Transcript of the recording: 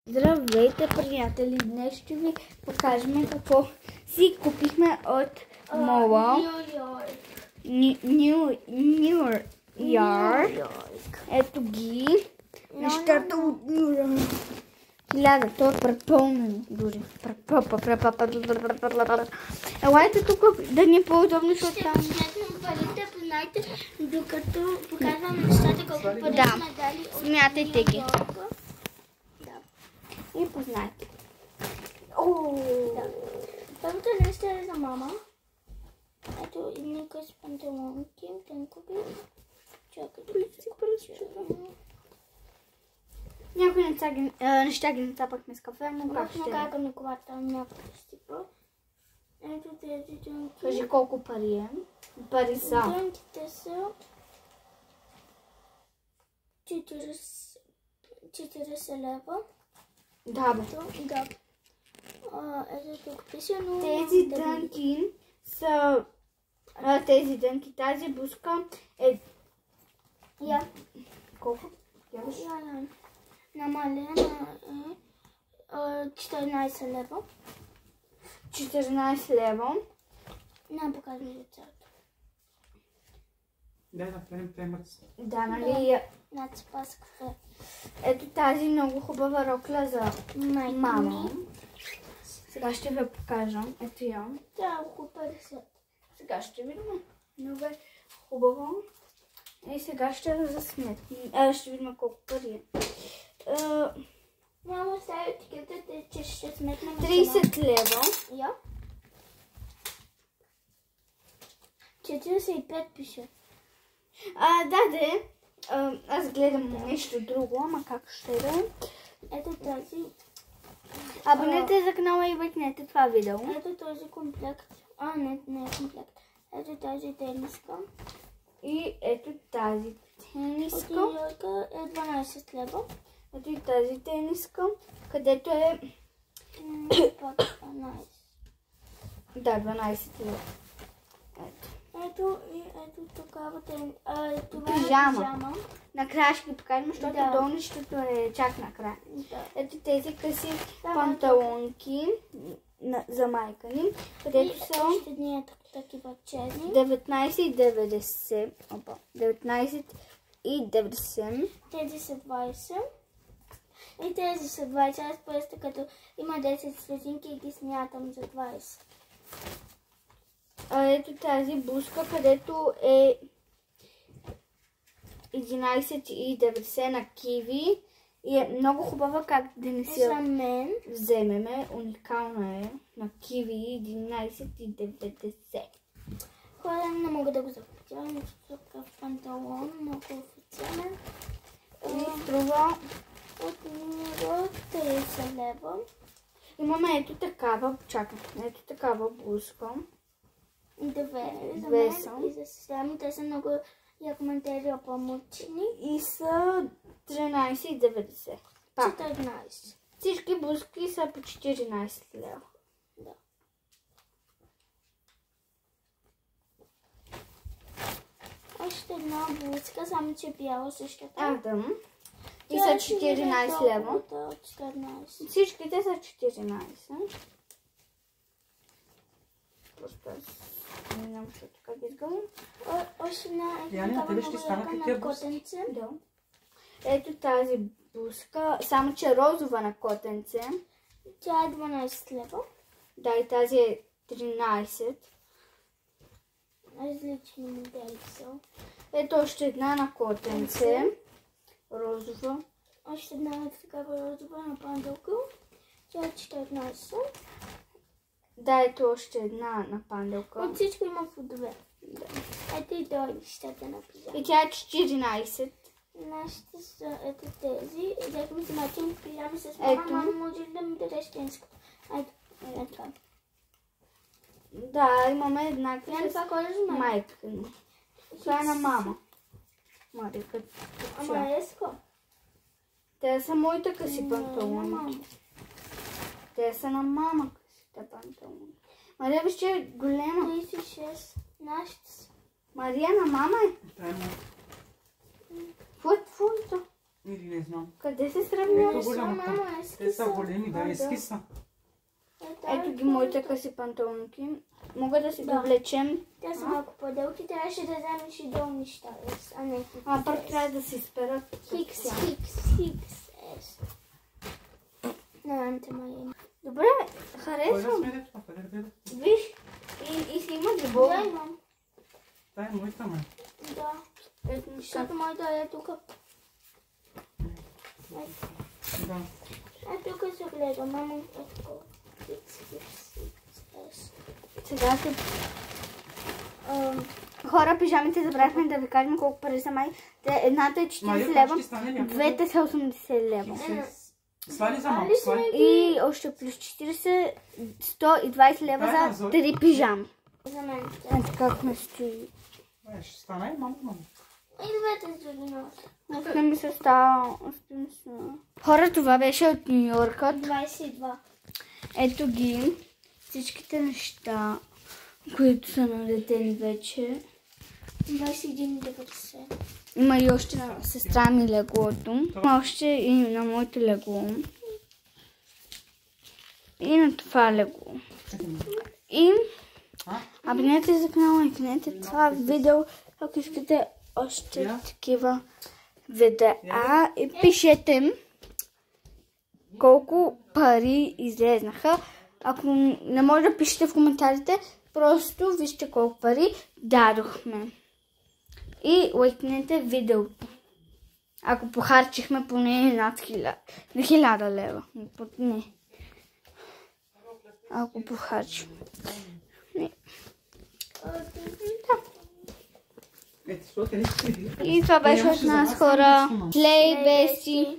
Здравейте, приятели! Днес ще ви покажем какво си купихме от мола. Ню Йорк. Ето ги. Нещата от Ню Йорк. 1000, то е препълнено дори. Елайте тук да ни е по-удобно, защото там... Ще сметнем парите, познайте, докато показвам нещата, колко пари сме дали от смятайте ги. И познайте. Първото нещо е за мама. Ето едни къси панталонки, тънкови. Чакайте, си пръщувам. Някои неща ги нацапахме с кафе, но как ще? Как на колата някакъв стипа. Ето тези тънки. Кажи колко пари е. Пари са. Тънките са 40 лева. Да, бе. Да. Ето тук писано. Тези дънки са... Тези дънки, тази буска е... Колко? Намалена е 14 лева. 14 лева. Не показвам лицето. Да, нали? Нацепа с кафе. Ето тази много хубава рокля за мама. Сега ще ви покажа. Ето я. Да, около 50. Сега ще видим. Много е хубаво. И сега ще засметнем. Ще видим колко пари е. Няма сега етикетът е, че ще сметнем 30 лева. Я. 45 пише. Аз гледам нещо друго, ама как ще да е. Ето тази. Абонете за канала и въркнете това видео. Ето този комплект. Не е комплект. Ето тази тениска. И ето тази тениска. От Йорка е 12 лева. Ето и тази тениска, където е... Пак 12. Да, 12 лева. Ето и ето такава това е пижама. Накрая ще ги покажем, защото долнището е чак накрая. Да. Ето тези къси панталонки за майка ни, където са още ние такива черни. 19,90. 19,90. Тези са 20. И тези са 20. Аз просто като има 10 стотинки и ги смятам за 20. Ето тази блузка, където е 11,90 на Киви. И е много хубава, как да не си вземеме. Уникална е на Киви 11,90. Хора, не мога да го запретявам. Такъв панталон, много официален. И струва от ниво 30 лева. Имаме ето такава, ето такава блузка. Две са. И за сестра те са много як материал по-мъчни. И са 13,90. 14. Всички блузки са по 14 лева. Да. Още една блузка, само че бяла същата. И са 14 лева. 14. Всичките са 14. Просто не знам, защото как изгълвам. Още една на котенце. Да. Ето тази блузка, само че розова на котенце. Тя е 12 лева. Да, и тази е 13. Различни модели са. Ето още една на котенце. Розова. Още една такава розова на панделка. Тя е 14. Да, ето още една на панделка. От всичко има по две. Да. Ето и долищата на пижама. И тя е 14. Нашите са ето тези. Взехме си мачим пижами с мама. Мама може да ми дадеш тенската. Ето. Да, имаме еднакви с майка. Това е на мама. Марика. Ама еско. Те са моите къси панталони. Те са на мама късите панталони. Мария, виж, че е голема. 36. Нашите са. Мария, на мама е. Какво е твоето? Или не знам. Къде се сравняваш? Ето голямата. Мама, Те са големи, да, ески са. Ето ги моите къси панталонки. Мога да си Да. ги облечем. Те са малко по-дълги, трябваше да вземеш и долни щалец, а не А пък трябва да си сперат. Хикс. На Анте Мария. Добре, Кой да харесвам. сме това? Къде да гледа? Виж, и си има дрибол. Да, имам. Та е моята, ме. Да. Ето, Защото моята е тук. Да. Тук се гледа, мама. сега се... Хора, пижамите забравихме да ви кажем колко пари са май. Едната е 40 Майо, лева, ще стане някъде. двете са 80 лева. Свали за малко, свали. И още плюс 40, 120 лева Дай, за Зои. 3 пижами. За мен. Ето как ме стои. Ще стане и малко. И двете с други носи. Още ми се става. Хора, това беше от Ню Йорка. 22. Ето ги всичките неща, които са налетени вече. 21,90. Има и още на сестра ми леглото. Има още и на моето легло. И на това легло. И абонирайте за канала, лайкнете това видео, ако искате още такива видеа. И пишете колко пари излезнаха. Ако не може да пишете в коментарите, просто вижте колко пари дадохме. И лайкнете видеото. Ако похарчихме поне над 1000 лева. Не. Ако похарчим. Не. Ето, защото не си. И това беше от нас, хора. Слей, беси.